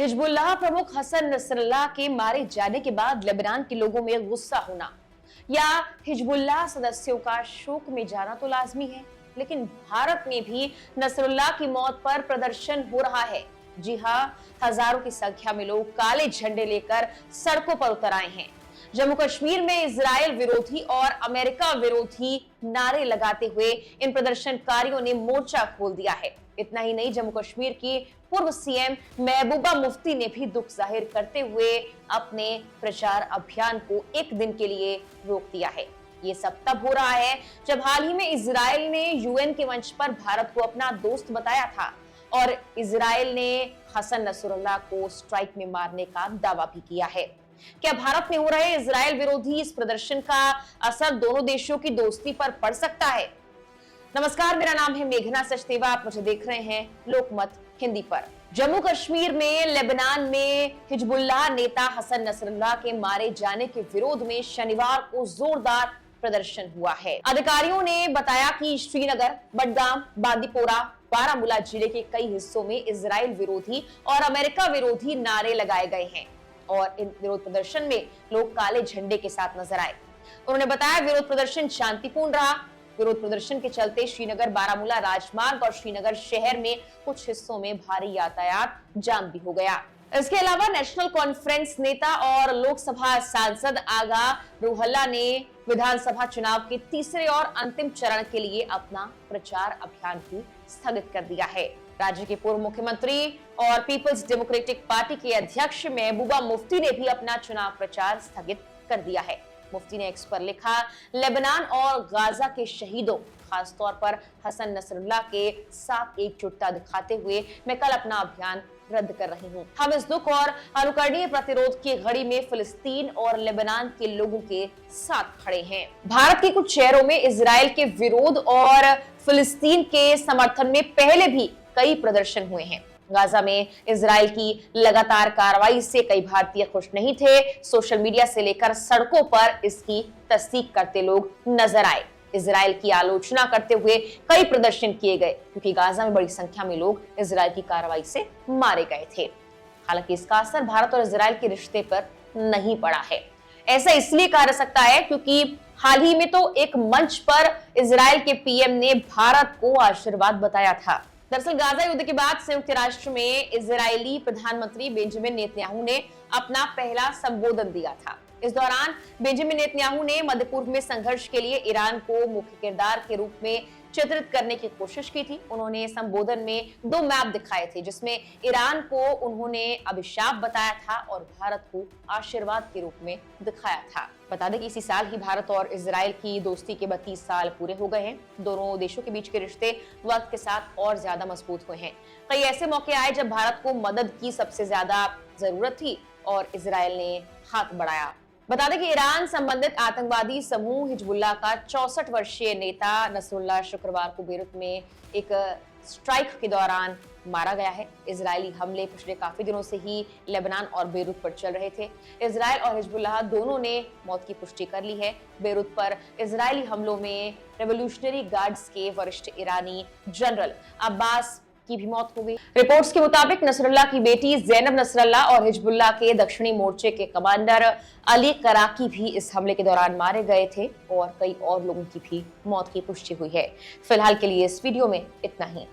Hezbollah प्रमुख Hassan Nasrallah के मारे जाने के बाद लेबनान के लोगों में गुस्सा होना या हिजबुल्लाह सदस्यों का शोक में जाना तो लाजमी है, लेकिन भारत में भी नसरुल्लाह की मौत पर प्रदर्शन हो रहा है। जी हाँ, हजारों की संख्या में लोग काले झंडे लेकर सड़कों पर उतर आए हैं। जम्मू कश्मीर में इजराइल विरोधी और अमेरिका विरोधी नारे लगाते हुए इन प्रदर्शनकारियों ने मोर्चा खोल दिया है। इतना ही नहीं, जम्मू कश्मीर की पूर्व सीएम महबूबा मुफ्ती ने भी दुख जाहिर करते हुए अपने प्रचार अभियान को एक दिन के लिए रोक दिया है। ये सब तब हो रहा है जब हाल ही में इजराइल ने यूएन के मंच पर भारत को अपना दोस्त बताया था और इजराइल ने हसन नसरुल्लाह को स्ट्राइक में मारने का दावा भी किया है। क्या भारत में हो रहे इजराइल विरोधी इस प्रदर्शन का असर दोनों देशों की दोस्ती पर पड़ सकता है? नमस्कार, मेरा नाम है मेघना सचदेवा। आप मुझे देख रहे हैं लोकमत हिंदी पर। जम्मू कश्मीर में लेबनान में हिजबुल्लाह नेता हसन नसरुल्लाह के मारे जाने के विरोध में शनिवार को जोरदार प्रदर्शन हुआ है। अधिकारियों ने बताया कि श्रीनगर, बडगाम, बांदीपोरा, बारामूला जिले के कई हिस्सों में इजराइल विरोधी और अमेरिका विरोधी नारे लगाए गए हैं और इन विरोध प्रदर्शन में लोग काले झंडे के साथ नजर आए। उन्होंने बताया विरोध प्रदर्शन शांतिपूर्ण रहा। विरोध प्रदर्शन के चलते श्रीनगर बारामूला राजमार्ग और श्रीनगर शहर में कुछ हिस्सों में भारी यातायात जाम भी हो गया। इसके अलावा नेशनल कॉन्फ्रेंस नेता और लोकसभा सांसद आगा रूहल्ला ने विधानसभा चुनाव के तीसरे और अंतिम चरण के लिए अपना प्रचार अभियान भी स्थगित कर दिया है। राज्य के पूर्व मुख्यमंत्री और पीपल्स डेमोक्रेटिक पार्टी के अध्यक्ष महबूबा मुफ्ती ने भी अपना चुनाव प्रचार स्थगित कर दिया है। मुफ्ती ने एक्स पर लिखा, लेबनान और गाजा के शहीदों, खासतौर पर हसन नसरुल्लाह के साथ एकजुटता दिखाते हुए मैं कल अपना अभियान रद्द कर रही हूँ। हम इस दुख और अनुकरणीय प्रतिरोध की घड़ी में फिलिस्तीन और लेबनान के लोगों के साथ खड़े हैं। भारत के कुछ शहरों में इजराइल के विरोध और फिलिस्तीन के समर्थन में पहले भी कई प्रदर्शन हुए हैं। गाजा में इजराइल की लगातार कार्रवाई से कई भारतीय खुश नहीं थे। सोशल मीडिया से लेकर सड़कों पर इसकी तस्दीक करते लोग नजर आए। इजराइल की आलोचना करते हुए कई प्रदर्शन किए गए क्योंकि गाजा में बड़ी संख्या में लोग इजराइल की कार्रवाई से मारे गए थे। हालांकि इसका असर भारत और इजराइल के रिश्ते पर नहीं पड़ा है। ऐसा इसलिए कहा जा सकता है क्योंकि हाल ही में तो एक मंच पर इजराइल के पीएम ने भारत को आशीर्वाद बताया था। दरअसल गाजा युद्ध के बाद संयुक्त राष्ट्र में इजरायली प्रधानमंत्री बेंजामिन नेतन्याहू ने अपना पहला संबोधन दिया था। इस दौरान बेंजामिन नेतन्याहू ने मध्य पूर्व में संघर्ष के लिए ईरान को मुख्य किरदार के रूप में चित्रित करने की कोशिश की थी। उन्होंने संबोधन में दो मैप दिखाए थे, जिसमें ईरान को उन्होंने अभिशाप बताया था और भारत को आशीर्वाद के रूप में दिखाया था। बता दें कि इसी साल ही भारत और इजराइल की दोस्ती के 32 साल पूरे हो गए हैं। दोनों देशों के बीच के रिश्ते वक्त के साथ और ज्यादा मजबूत हुए हैं। कई ऐसे मौके आए जब भारत को मदद की सबसे ज्यादा जरूरत थी और इजराइल ने हाथ बढ़ाया। बता दें कि ईरान संबंधित आतंकवादी समूह हिजबुल्लाह का 64 वर्षीय नेता नसरुल्लाह शुक्रवार को बेरूत में एक स्ट्राइक के दौरान मारा गया है। इजरायली हमले पिछले काफी दिनों से ही लेबनान और बेरूत पर चल रहे थे। इजराइल और हिजबुल्लाह दोनों ने मौत की पुष्टि कर ली है। बेरूत पर इजरायली हमलों में रेवोल्यूशनरी गार्ड्स के वरिष्ठ ईरानी जनरल अब्बास की भी मौत हो गई। रिपोर्ट्स के मुताबिक नसरुल्लाह की बेटी जैनब नसरुल्लाह और हिजबुल्लाह के दक्षिणी मोर्चे के कमांडर अली कराकी भी इस हमले के दौरान मारे गए थे और कई और लोगों की भी मौत की पुष्टि हुई है। फिलहाल के लिए इस वीडियो में इतना ही।